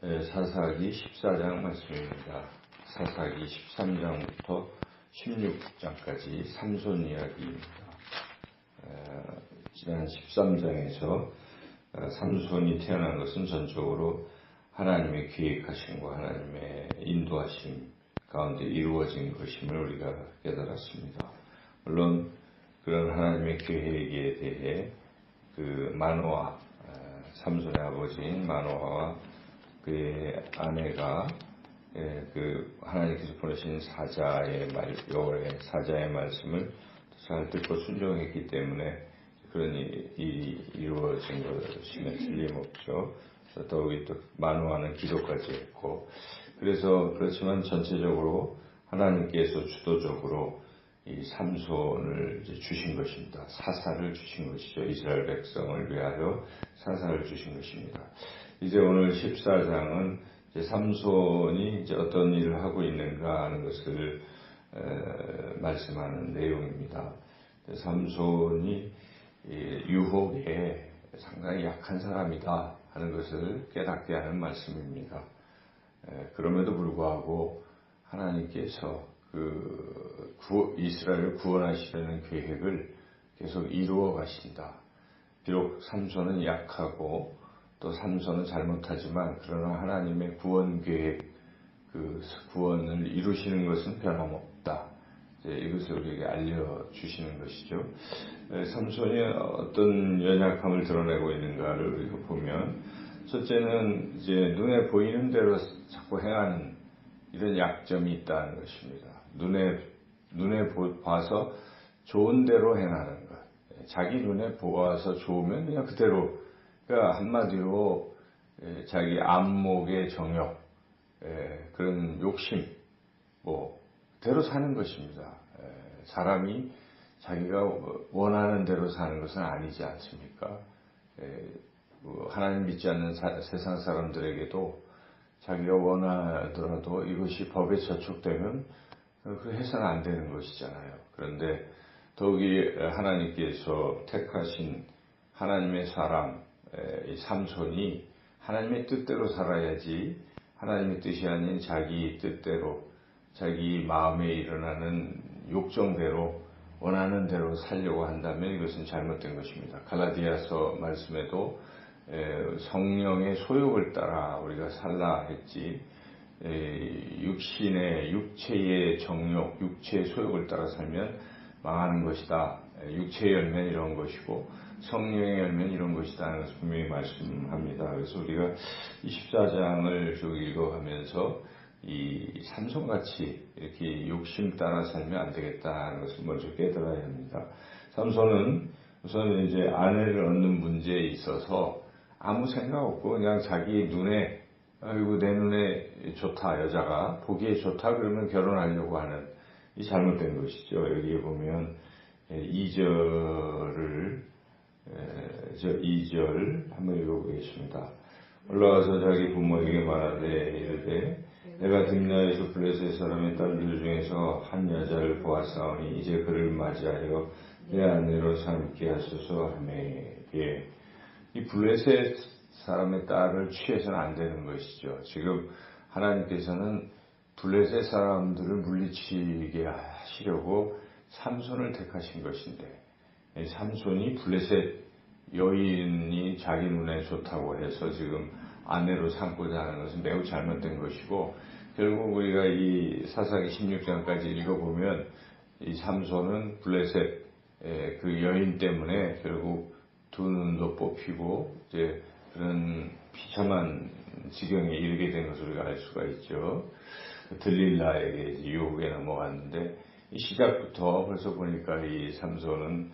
사사기 14장 말씀입니다. 사사기 13장부터 16장까지 삼손 이야기입니다. 지난 13장에서 삼손이 태어난 것은 전적으로 하나님의 계획하심과 하나님의 인도하심 가운데 이루어진 것임을 우리가 깨달았습니다. 물론 그런 하나님의 계획에 대해 그 마노아, 삼손의 아버지인 마노아와 그의 아내가 그 하나님께서 보내신 여호와의 사자의 말씀을 잘 듣고 순종했기 때문에 그런 일이 이루어진 것임에 틀림없죠. 더욱이 또 마노아는 기도까지 했고, 그래서 그렇지만 전체적으로 하나님께서 주도적으로 이 삼손을 주신 것입니다. 사사를 주신 것이죠. 이스라엘 백성을 위하여 사사를 주신 것입니다. 이제 오늘 14장은 이제 삼손이 이제 어떤 일을 하고 있는가 하는 것을 말씀하는 내용입니다. 삼손이 유혹에 상당히 약한 사람이다 하는 것을 깨닫게 하는 말씀입니다. 그럼에도 불구하고 하나님께서 이스라엘을 구원하시려는 계획을 계속 이루어 가신다. 비록 삼손은 약하고 또 삼손은 잘못하지만 그러나 하나님의 구원 계획, 그 구원을 이루시는 것은 변함없다. 이것을 우리에게 알려주시는 것이죠. 삼손이 어떤 연약함을 드러내고 있는가를 우리가 보면, 첫째는 이제 눈에 보이는 대로 자꾸 행하는 이런 약점이 있다는 것입니다. 눈에 봐서 좋은 대로 행하는 것. 자기 눈에 보아서 좋으면 그냥 그대로, 그러니까 한마디로 자기 안목의 정욕, 그런 욕심, 그대로 사는 것입니다. 사람이 자기가 원하는 대로 사는 것은 아니지 않습니까? 하나님 믿지 않는 세상 사람들에게도 자기가 원하더라도 이것이 법에 저촉되면 그 해서는 안 되는 것이잖아요. 그런데 더욱이 하나님께서 택하신 하나님의 사람, 이 삼손이 하나님의 뜻대로 살아야지, 하나님의 뜻이 아닌 자기 뜻대로, 자기 마음에 일어나는 욕정대로 원하는 대로 살려고 한다면 이것은 잘못된 것입니다. 갈라디아서 말씀에도 성령의 소욕을 따라 우리가 살라 했지, 육체의 정욕, 육체의 소욕을 따라 살면 망하는 것이다. 육체의 열매는 이런 것이고 성령의 열매는 이런 것이다 하는 것을 분명히 말씀합니다. 그래서 우리가 24장을 쭉 읽어가면서 이 삼손같이 이렇게 욕심 따라 살면 안 되겠다 하는 것을 먼저 깨달아야 합니다. 삼손은 우선 이제 아내를 얻는 문제에 있어서 아무 생각 없고 그냥 자기 눈에, 아이고 내 눈에 좋다, 여자가 보기에 좋다 그러면 결혼하려고 하는 이 잘못된 것이죠. 여기에 보면 2절 한번 읽어보겠습니다. 올라와서 자기 부모에게 말하되 이르되 내가 딥나에서 블레셋 사람의 딸들 중에서 한 여자를 보았사오니 이제 그를 맞이하여 내 아내로 삼게 하소서 하매, 이 블레셋 사람의 딸을 취해서는 안 되는 것이죠. 지금 하나님께서는 블레셋 사람들을 물리치게 하시려고 삼손을 택하신 것인데, 삼손이 블레셋 여인이 자기 눈에 좋다고 해서 지금 아내로 삼고자 하는 것은 매우 잘못된 것이고, 결국 우리가 이 사사기 16장까지 읽어보면 이 삼손은 블레셋 그 여인 때문에 결국 두 눈도 뽑히고 이제 그런 비참한 지경에 이르게 된 것을 우리가 알 수가 있죠. 들릴라에게 유혹에 넘어갔는데, 이 시작부터 벌써 보니까 이 삼손은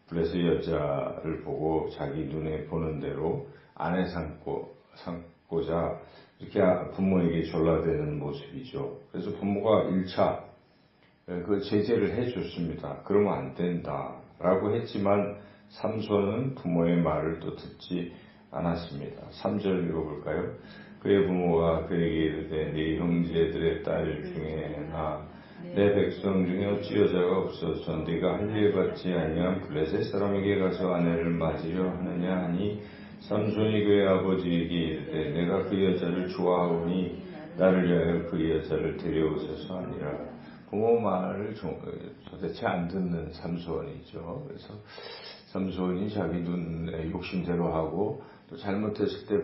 블레셋 여자를 보고 자기 눈에 보는 대로 아내 삼고자 이렇게 부모에게 졸라대는 모습이죠. 그래서 부모가 1차 그 제재를 해줬습니다. 그러면 안 된다라고 했지만 삼손은 부모의 말을 또 듣지 않았습니다. 3절 읽어볼까요? 그의 부모가 그에게 이르되 네 형제들의 딸 중에 내 백성 중에 어찌 여자가 없어서 네가 할례 받지 아니한 블레셋 사람에게 가서 아내를 맞으려 하느냐 하니 삼손이 그의 아버지에게 이르되 내가 그 여자를 좋아하오니 나를 위하여 그 여자를 데려오소서 하니라. 부모 말을 도대체 안 듣는 삼손이죠. 그래서 삼손이 자기 눈에 욕심대로 하고 또 잘못했을 때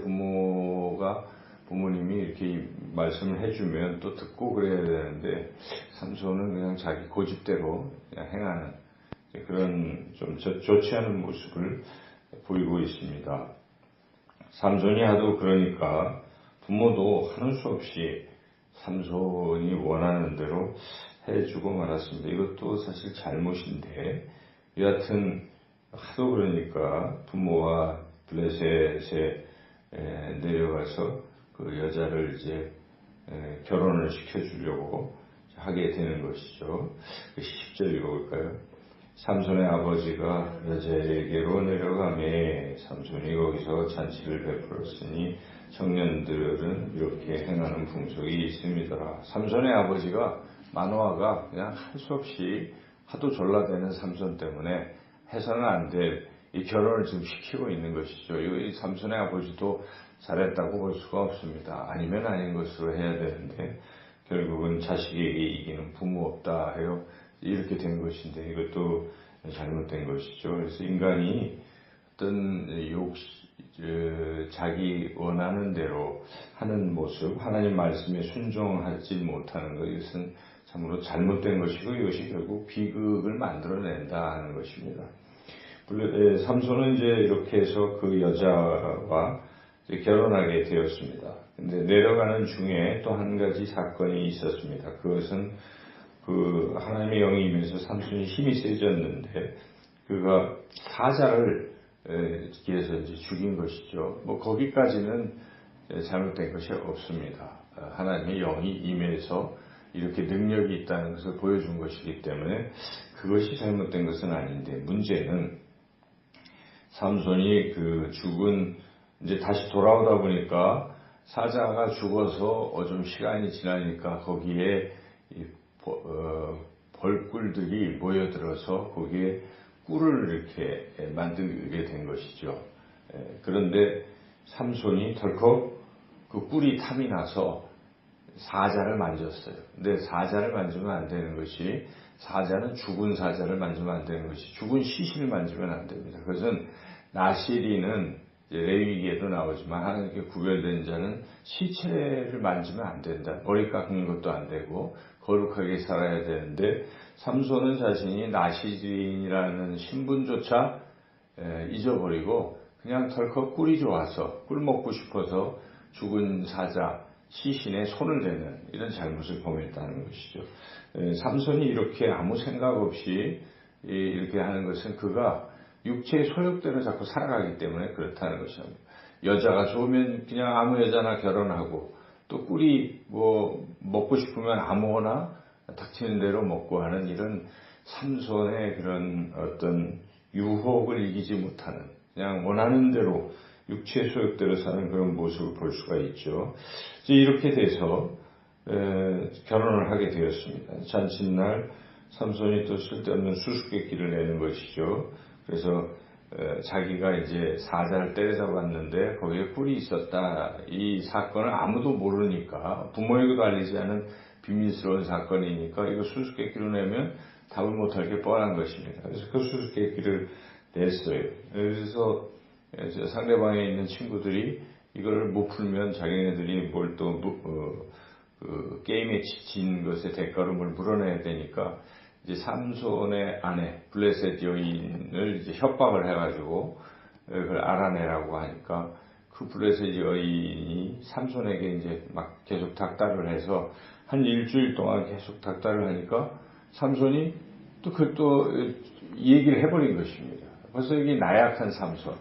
부모님이 이렇게 말씀을 해주면 또 듣고 그래야 되는데 삼손은 그냥 자기 고집대로 그냥 행하는 그런 좀 좋지 않은 모습을 보이고 있습니다. 삼손이 하도 그러니까 부모도 하는 수 없이 삼손이 원하는 대로 해주고 말았습니다. 이것도 사실 잘못인데 여하튼 하도 그러니까 부모와 블레셋에 내려가서 그 여자를 이제 결혼을 시켜주려고 하게 되는 것이죠. 10절 읽어볼까요? 삼손의 아버지가 여자에게로 내려가매 삼손이 거기서 잔치를 베풀었으니 청년들은 이렇게 행하는 풍속이 있습니다. 삼손의 아버지가 마노아가 그냥 할 수 없이 하도 졸라대는 삼손 때문에 해서는 안 될 이 결혼을 지금 시키고 있는 것이죠. 이 삼손의 아버지도 잘했다고 볼 수가 없습니다. 아니면 아닌 것으로 해야 되는데 결국은 자식에게 이기는 부모 없다 해요. 이렇게 된 것인데 이것도 잘못된 것이죠. 그래서 인간이 어떤 자기 원하는 대로 하는 모습, 하나님 말씀에 순종하지 못하는 것, 이것은 참으로 잘못된 것이고 이것이 결국 비극을 만들어낸다 하는 것입니다. 삼손은 이제 이렇게 해서 그 여자와 결혼하게 되었습니다. 근데 내려가는 중에 또 한 가지 사건이 있었습니다. 그것은 그 하나님의 영이 임해서 삼손이 힘이 세졌는데 그가 사자를 길에서 이제 죽인 것이죠. 뭐 거기까지는 잘못된 것이 없습니다. 하나님의 영이 임해서 이렇게 능력이 있다는 것을 보여준 것이기 때문에 그것이 잘못된 것은 아닌데 문제는 삼손이 그 죽은 이제 다시 돌아오다 보니까 사자가 죽어서 좀 시간이 지나니까 거기에 벌꿀들이 모여들어서 거기에 꿀을 이렇게 만들게 된 것이죠. 그런데 삼손이 덜컥 그 꿀이 탐이 나서 사자를 만졌어요. 근데 사자를 만지면 안 되는 것이 사자는 죽은 사자를 만지면 안 되는 것이 죽은 시신을 만지면 안 됩니다. 그것은 나시리는 레위기에도 나오지만 하나님께 구별된 자는 시체를 만지면 안 된다. 머리 깎는 것도 안 되고 거룩하게 살아야 되는데 삼손은 자신이 나시린이라는 신분조차 잊어버리고 그냥 덜컥 꿀이 좋아서 꿀 먹고 싶어서 죽은 사자 시신에 손을 대는 이런 잘못을 범했다는 것이죠. 삼손이 이렇게 아무 생각 없이 이렇게 하는 것은 그가 육체의 소욕대로 자꾸 살아가기 때문에 그렇다는 것입니다. 여자가 좋으면 그냥 아무 여자나 결혼하고 또 꿀이 뭐 먹고 싶으면 아무거나 닥치는 대로 먹고 하는 이런 삼손의 그런 어떤 유혹을 이기지 못하는 그냥 원하는 대로 육체의 소욕대로 사는 그런 모습을 볼 수가 있죠. 이제 이렇게 돼서 결혼을 하게 되었습니다. 잔칫날 삼손이 또 쓸데없는 수수께끼를 내는 것이죠. 그래서 자기가 이제 사자를 때려잡았는데 거기에 꿀이 있었다. 이 사건을 아무도 모르니까 부모에게도 알리지 않은 비밀스러운 사건이니까 이거 수수께끼로 내면 답을 못할 게 뻔한 것입니다. 그래서 그 수수께끼를 냈어요. 그래서 상대방에 있는 친구들이 이걸 못 풀면 자기네들이 뭘 또 그 게임에 지친 것의 대가로 뭘 물어내야 되니까 이제 삼손의 아내 블레셋 여인을 이제 협박을 해가지고 그걸 알아내라고 하니까 그 블레셋 여인이 삼손에게 이제 막 계속 닥달을 해서 한 일주일 동안 계속 닥달을 하니까 삼손이 또 그 또 얘기를 해버린 것입니다. 벌써 이게 나약한 삼손.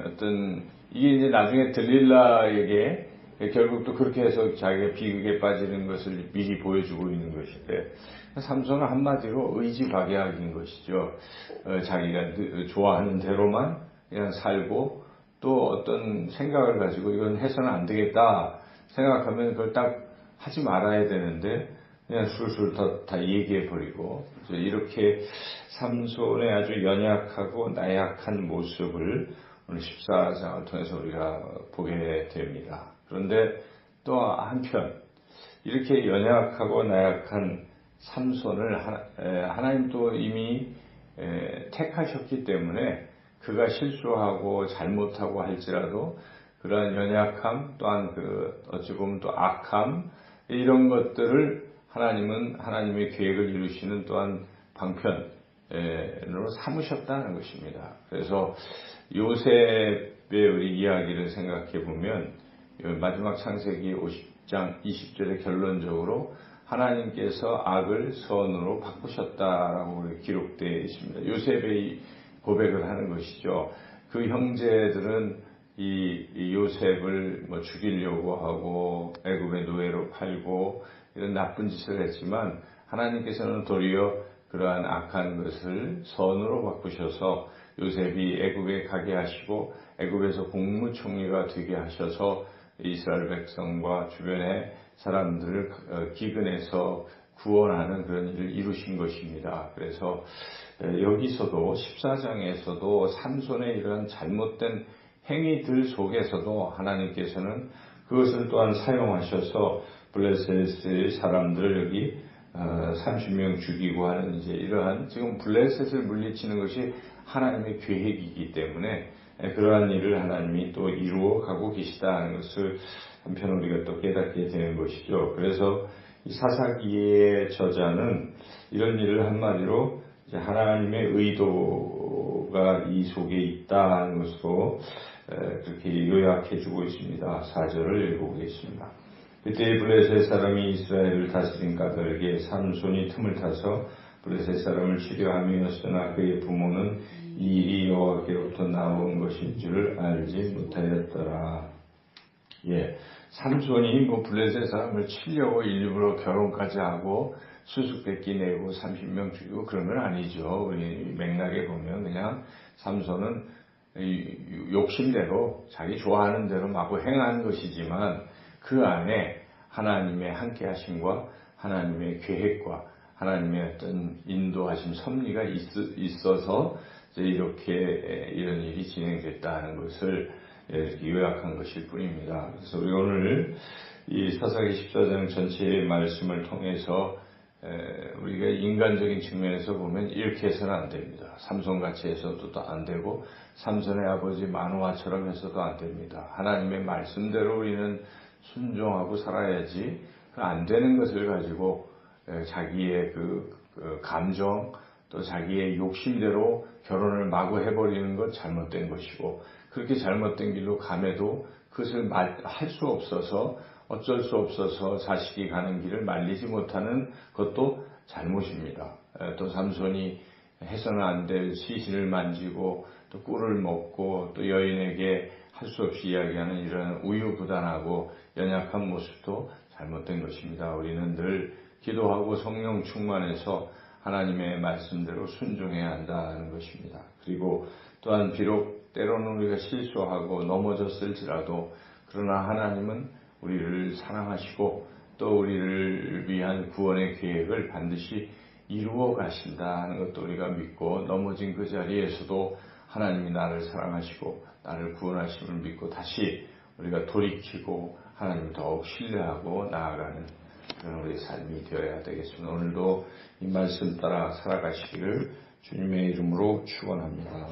어떤 이게 이제 나중에 들릴라에게 결국 또 그렇게 해서 자기가 비극에 빠지는 것을 미리 보여주고 있는 것인데 삼손은 한마디로 의지박약인 것이죠. 자기가 좋아하는 대로만 그냥 살고 또 어떤 생각을 가지고 이건 해서는 안 되겠다 생각하면 그걸 딱 하지 말아야 되는데 그냥 술술 다 얘기해버리고 이렇게 삼손의 아주 연약하고 나약한 모습을 오늘 14장을 통해서 우리가 보게 됩니다. 그런데 또 한편 이렇게 연약하고 나약한 삼손을 하나님도 이미 택하셨기 때문에 그가 실수하고 잘못하고 할지라도 그러한 연약함 또한 어찌 보면 또 악함 이런 것들을 하나님은 하나님의 계획을 이루시는 또한 방편으로 삼으셨다는 것입니다. 그래서 요셉의 우리 이야기를 생각해 보면 마지막 창세기 50장 20절에 결론적으로 하나님께서 악을 선으로 바꾸셨다라고 기록되어 있습니다. 요셉의 고백을 하는 것이죠. 그 형제들은 이 요셉을 죽이려고 하고 애굽의 노예로 팔고 이런 나쁜 짓을 했지만 하나님께서는 도리어 그러한 악한 것을 선으로 바꾸셔서 요셉이 애굽에 가게 하시고 애굽에서 국무총리가 되게 하셔서 이스라엘 백성과 주변의 사람들을 기근에서 구원하는 그런 일을 이루신 것입니다. 그래서 여기서도 14장에서도 삼손의 이런 잘못된 행위들 속에서도 하나님께서는 그것을 또한 사용하셔서 블레셋의 사람들을 여기 30명 죽이고 하는 이러한 지금 블레셋을 물리치는 것이 하나님의 계획이기 때문에 그러한 일을 하나님이 또 이루어 가고 계시다는 것을 한편 우리가 또 깨닫게 되는 것이죠. 그래서 이 사사기의 저자는 이런 일을 한마디로 하나님의 의도가 이 속에 있다는 것으로 그렇게 요약해주고 있습니다. 4절을 읽어보겠습니다. 그때 블레셋 사람이 이스라엘을 다스린 가들에게 삼손이 틈을 타서 블레셋 사람을 치료함이었으나 그의 부모는 이 일이 여호와께로부터 나온 것인 줄을 알지 못하였더라. 삼손이 블레셋 사람을 치려고 일부러 결혼까지 하고 수수께끼 내고 30명 죽이고 그런 건 아니죠. 우리 맥락에 보면 그냥 삼손은 욕심대로 자기 좋아하는 대로 마구 행한 것이지만 그 안에 하나님의 함께 하심과 하나님의 계획과 하나님의 어떤 인도하심 섭리가 있어서 이렇게 이런 일이 진행됐다는 것을 이렇게 요약한 것일 뿐입니다. 그래서 우리 오늘 이 사사기 14장 전체의 말씀을 통해서 우리가 인간적인 측면에서 보면 이렇게 해서는 안 됩니다. 삼손같이 해서도 안 되고 삼손의 아버지 마노아처럼 해서도 안 됩니다. 하나님의 말씀대로 우리는 순종하고 살아야지 안 되는 것을 가지고 자기의 그 감정 또 자기의 욕심대로 결혼을 마구 해버리는 것 잘못된 것이고 그렇게 잘못된 길로 감해도 그것을 할 수 없어서 어쩔 수 없어서 자식이 가는 길을 말리지 못하는 것도 잘못입니다. 또 삼손이 해서는 안 될 시신을 만지고 또 꿀을 먹고 또 여인에게 할 수 없이 이야기하는 이런 우유부단하고 연약한 모습도 잘못된 것입니다. 우리는 늘 기도하고 성령 충만해서 하나님의 말씀대로 순종해야 한다는 것입니다. 그리고 또한 비록 때로는 우리가 실수하고 넘어졌을지라도 그러나 하나님은 우리를 사랑하시고 또 우리를 위한 구원의 계획을 반드시 이루어 가신다는 것도 우리가 믿고 넘어진 그 자리에서도 하나님이 나를 사랑하시고 나를 구원하심을 믿고 다시 우리가 돌이키고 하나님을 더욱 신뢰하고 나아가는 그런 우리의 삶이 되어야 되겠습니다. 오늘도 이 말씀 따라 살아가시기를 주님의 이름으로 축원합니다.